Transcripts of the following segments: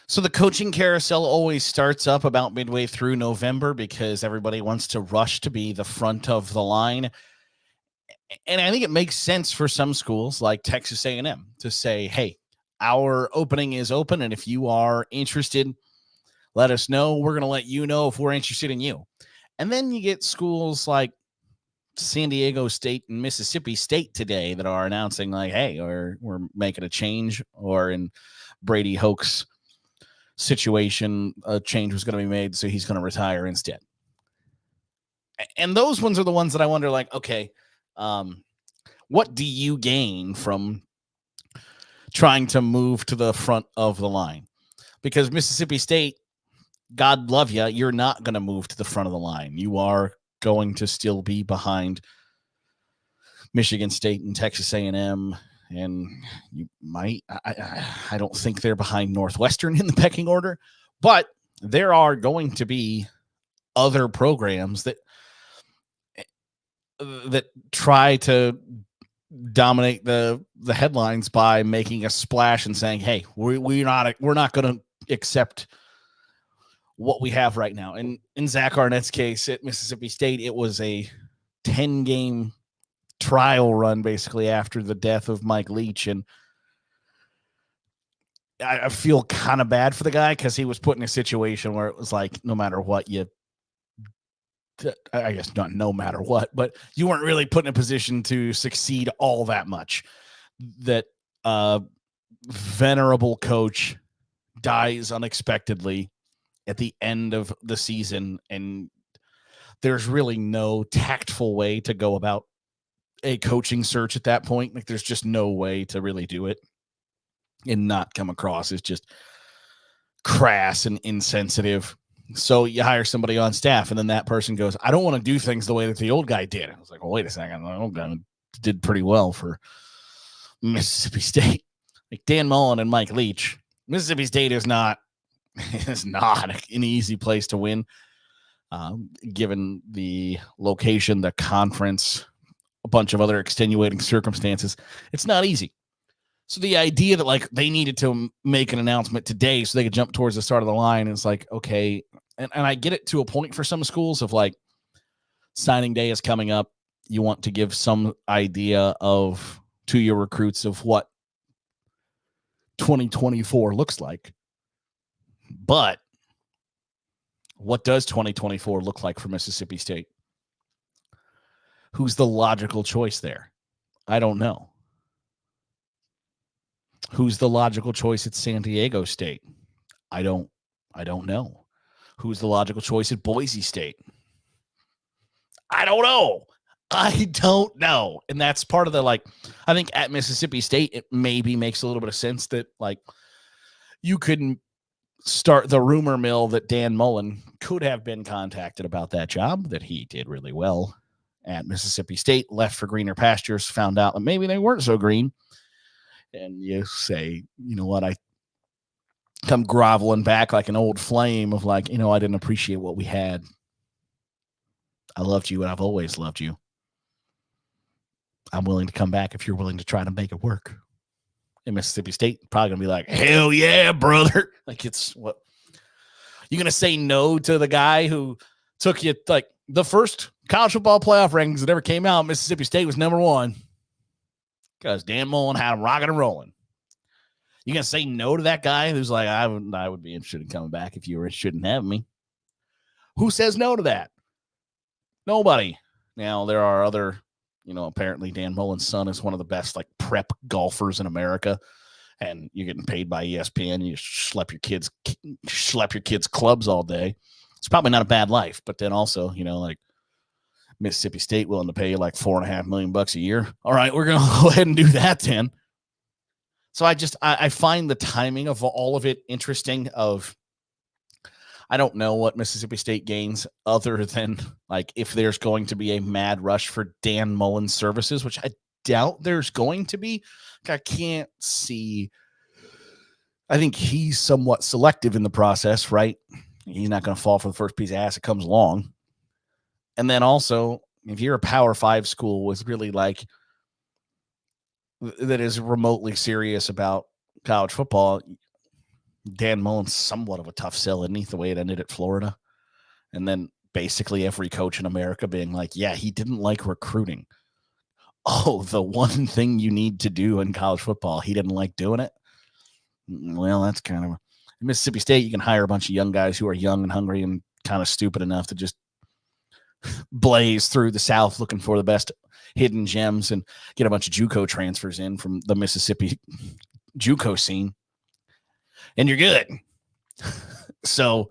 So the coaching carousel always starts up about midway through November because everybody wants to rush to be the front of the line. And I think it makes sense for some schools like Texas A&M to say, hey, our opening is open, and if you are interested, let us know. We're going to let you know if we're interested in you. And then you get schools like San Diego State and Mississippi State today that are announcing like, hey, we're making a change, or in Brady Hoke's situation, a change was going to be made, so he's going to retire instead. And those ones are the ones that I wonder, like, okay, what do you gain from trying to move to the front of the line? Because Mississippi State, God love you, you're not going to move to the front of the line. You are going to still be behind Michigan State and Texas A&M, and you might, I don't think they're behind Northwestern in the pecking order, but there are going to be other programs that try to dominate the headlines by making a splash and saying, hey, we're not going to accept what we have right now. And in Zach Arnett's case at Mississippi State, it was a 10-game trial run basically after the death of Mike Leach. And I feel kind of bad for the guy because he was put in a situation where it was like, no matter what I guess not no matter what, but you weren't really put in a position to succeed all that much. That venerable coach dies unexpectedly at the end of the season, and there's really no tactful way to go about a coaching search at that point. Like, there's just no way to really do it and not come across as just crass and insensitive. So you hire somebody on staff, and then that person goes, I don't want to do things the way that the old guy did. I was like, well, wait a second. The old guy did pretty well for Mississippi State. Like Dan Mullen and Mike Leach. Mississippi State is not an easy place to win, given the location, the conference, a bunch of other extenuating circumstances. It's not easy. So the idea that like they needed to make an announcement today so they could jump towards the start of the line is like, okay. And I get it to a point for some schools of like signing day is coming up. You want to give some idea to your recruits of what 2024 looks like. But what does 2024 look like for Mississippi State? Who's the logical choice there? I don't know. Who's the logical choice at San Diego State? I don't know. Who's the logical choice at Boise State? I don't know. And that's part of the, like, I think at Mississippi State, it maybe makes a little bit of sense that, like, you couldn't start the rumor mill that Dan Mullen could have been contacted about that job, that he did really well at Mississippi State, left for greener pastures, found out that maybe they weren't so green. And you say, you know what, I come groveling back like an old flame of like, you know, I didn't appreciate what we had. I loved you and I've always loved you. I'm willing to come back if you're willing to try to make it work. In Mississippi State, probably going to be like, hell yeah, brother. Like, it's what? You're going to say no to the guy who took you, like, the first college football playoff rankings that ever came out, Mississippi State was number 1. Because Dan Mullen had him rocking and rolling. You gonna say no to that guy who's like, I would be interested in coming back if you were interested in having me? Who says no to that? Nobody. Now there are other, you know, apparently Dan Mullen's son is one of the best like prep golfers in America, and you're getting paid by ESPN. You schlep your kids clubs all day. It's probably not a bad life, but then also, you know, like Mississippi State willing to pay you like $4.5 million a year. All right, we're going to go ahead and do that then. So I find the timing of all of it interesting. I don't know what Mississippi State gains other than like if there's going to be a mad rush for Dan Mullen's services, which I doubt there's going to be. I can't see. I think he's somewhat selective in the process, right? He's not going to fall for the first piece of ass that comes along. And then also, if you're a Power 5 school with really like that is remotely serious about college football, Dan Mullen's somewhat of a tough sell, isn't he, the way it ended at Florida? And then basically every coach in America being like, yeah, he didn't like recruiting. Oh, the one thing you need to do in college football, he didn't like doing it. Well, that's kind of in Mississippi State. You can hire a bunch of young guys who are young and hungry and kind of stupid enough to just blaze through the South looking for the best hidden gems and get a bunch of JUCO transfers in from the Mississippi JUCO scene, and you're good. So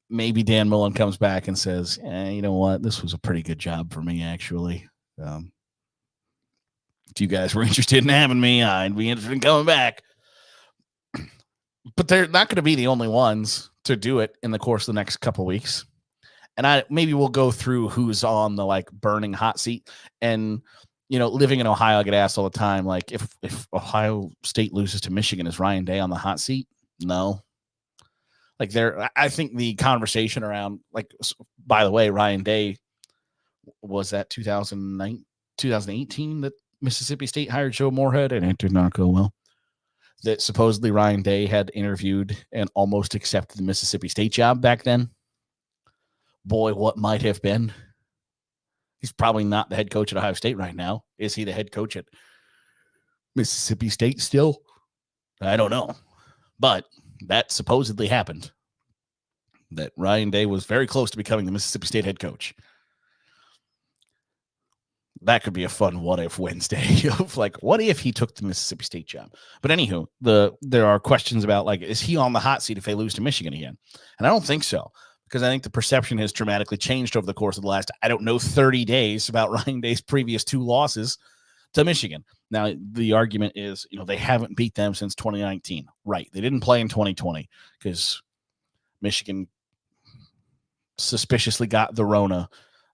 maybe Dan Mullen comes back and says, you know what? This was a pretty good job for me, actually. If you guys were interested in having me, I'd be interested in coming back. But they're not going to be the only ones to do it in the course of the next couple of weeks. And maybe we'll go through who's on the like burning hot seat. And, you know, living in Ohio, I get asked all the time, like, if Ohio State loses to Michigan, is Ryan Day on the hot seat? No. Like I think the conversation around, like, by the way, Ryan Day, was that 2018 that Mississippi State hired Joe Moorhead, and it did not go well. That supposedly Ryan Day had interviewed and almost accepted the Mississippi State job back then. Boy, what might have been. He's probably not the head coach at Ohio State right now. Is he the head coach at Mississippi State still? I don't know. But that supposedly happened. That Ryan Day was very close to becoming the Mississippi State head coach. That could be a fun what if Wednesday of like, what if he took the Mississippi State job? But anywho, there are questions about like, is he on the hot seat if they lose to Michigan again? And I don't think so, because I think the perception has dramatically changed over the course of the last, 30 days about Ryan Day's previous 2 losses to Michigan. Now, the argument is, you know, they haven't beat them since 2019. Right. They didn't play in 2020 because Michigan suspiciously got the Rona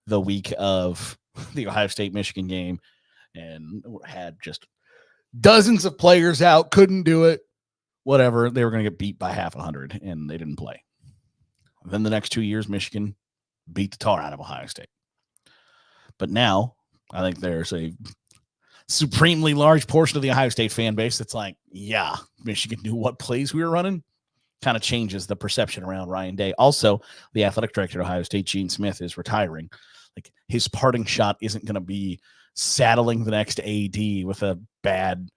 the week of the Ohio State Michigan game and had just dozens of players out, couldn't do it, whatever. They were going to get beat by half 100 and they didn't play. Then the next 2 years, Michigan beat the tar out of Ohio State. But now I think there's a supremely large portion of the Ohio State fan base that's like, yeah, Michigan knew what plays we were running. Kind of changes the perception around Ryan Day. Also, the athletic director at Ohio State, Gene Smith, is retiring. Like, his parting shot isn't going to be saddling the next AD with a bad,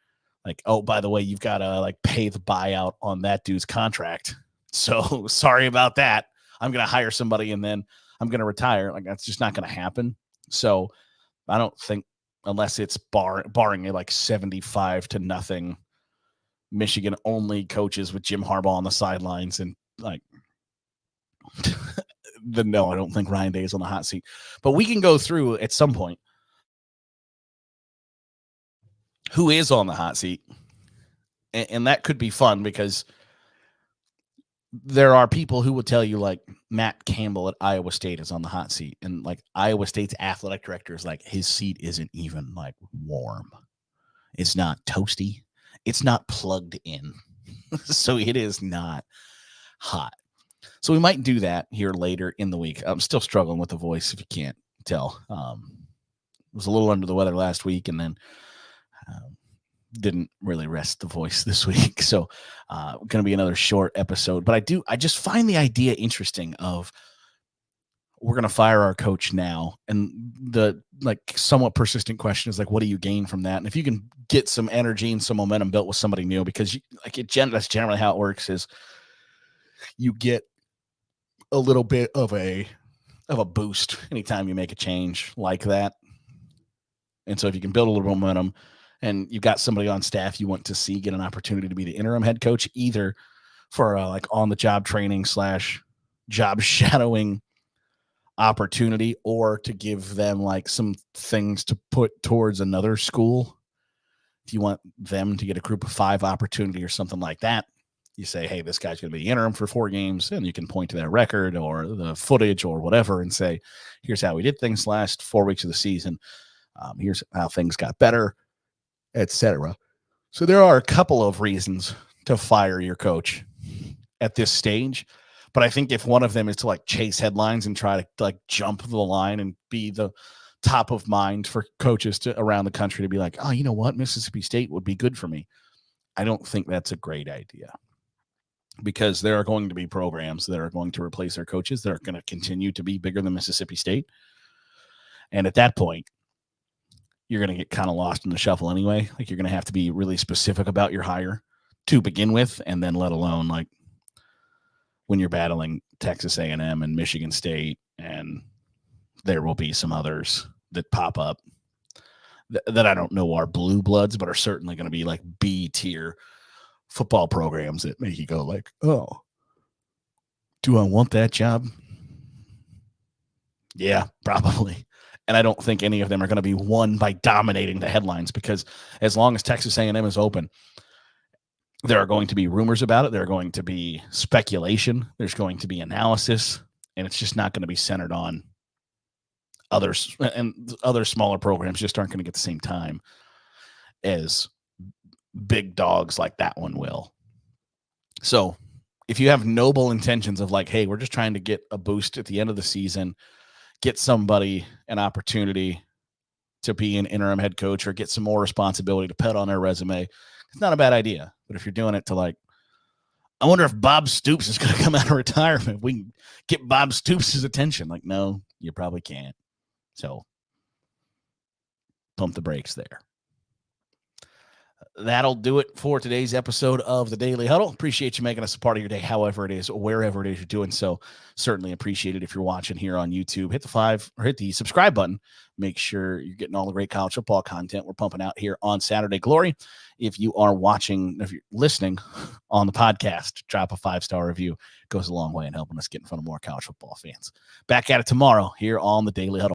like, oh, by the way, you've got to like pay the buyout on that dude's contract. So sorry about that. I'm going to hire somebody and then I'm going to retire. Like, that's just not going to happen. So I don't think, unless it's barring a like 75-0 Michigan only coaches with Jim Harbaugh on the sidelines and like no, I don't think Ryan Day is on the hot seat. But we can go through at some point who is on the hot seat. And that could be fun because there are people who will tell you like Matt Campbell at Iowa State is on the hot seat. And like Iowa State's athletic director is like, his seat isn't even like warm. It's not toasty. It's not plugged in. So it is not hot. So we might do that here later in the week. I'm still struggling with the voice, if you can't tell. Was a little under the weather last week and then didn't really rest the voice this week. So going to be another short episode. But I just find the idea interesting of we're going to fire our coach now. And the like somewhat persistent question is like, what do you gain from that? And if you can get some energy and some momentum built with somebody new, because that's generally how it works is you get a little bit of a boost anytime you make a change like that. And so if you can build a little momentum and you've got somebody on staff you want to see get an opportunity to be the interim head coach, either for like on the job training / job shadowing opportunity, or to give them like some things to put towards another school. If you want them to get a group of 5 opportunity or something like that, you say, hey, this guy's going to be interim for 4 games, and you can point to that record or the footage or whatever and say, here's how we did things last 4 weeks of the season. Here's how things got better, etc. So there are a couple of reasons to fire your coach at this stage. But I think if one of them is to like chase headlines and try to like jump the line and be the top of mind for coaches around the country to be like, oh, you know what? Mississippi State would be good for me. I don't think that's a great idea. because there are going to be programs that are going to replace their coaches that are going to continue to be bigger than Mississippi State. And at that point, you're going to get kind of lost in the shuffle anyway. Like, you're going to have to be really specific about your hire to begin with, and then let alone like when you're battling Texas A&M and Michigan State, and there will be some others that pop up that I don't know are blue bloods, but are certainly going to be like B tier football programs that make you go like, oh, do I want that job? Yeah, probably. And I don't think any of them are going to be won by dominating the headlines, because as long as Texas A&M is open, there are going to be rumors about it. There are going to be speculation. There's going to be analysis, and it's just not going to be centered on others. And other smaller programs just aren't going to get the same time as big dogs like that one will. So if you have noble intentions of like, hey, we're just trying to get a boost at the end of the season, get somebody an opportunity to be an interim head coach or get some more responsibility to put on their resume, it's not a bad idea. But if you're doing it to like, I wonder if Bob Stoops is going to come out of retirement, we can get Bob Stoops' attention. Like, no, you probably can't. So pump the brakes there. That'll do it for today's episode of the Daily Huddle. Appreciate you making us a part of your day, however it is, wherever it is you're doing so. Certainly appreciate it. If you're watching here on YouTube, hit the subscribe button. Make sure you're getting all the great college football content we're pumping out here on Saturday Glory. If you are watching, if you're listening on the podcast, drop a 5-star review. It goes a long way in helping us get in front of more college football fans. Back at it tomorrow here on the Daily Huddle.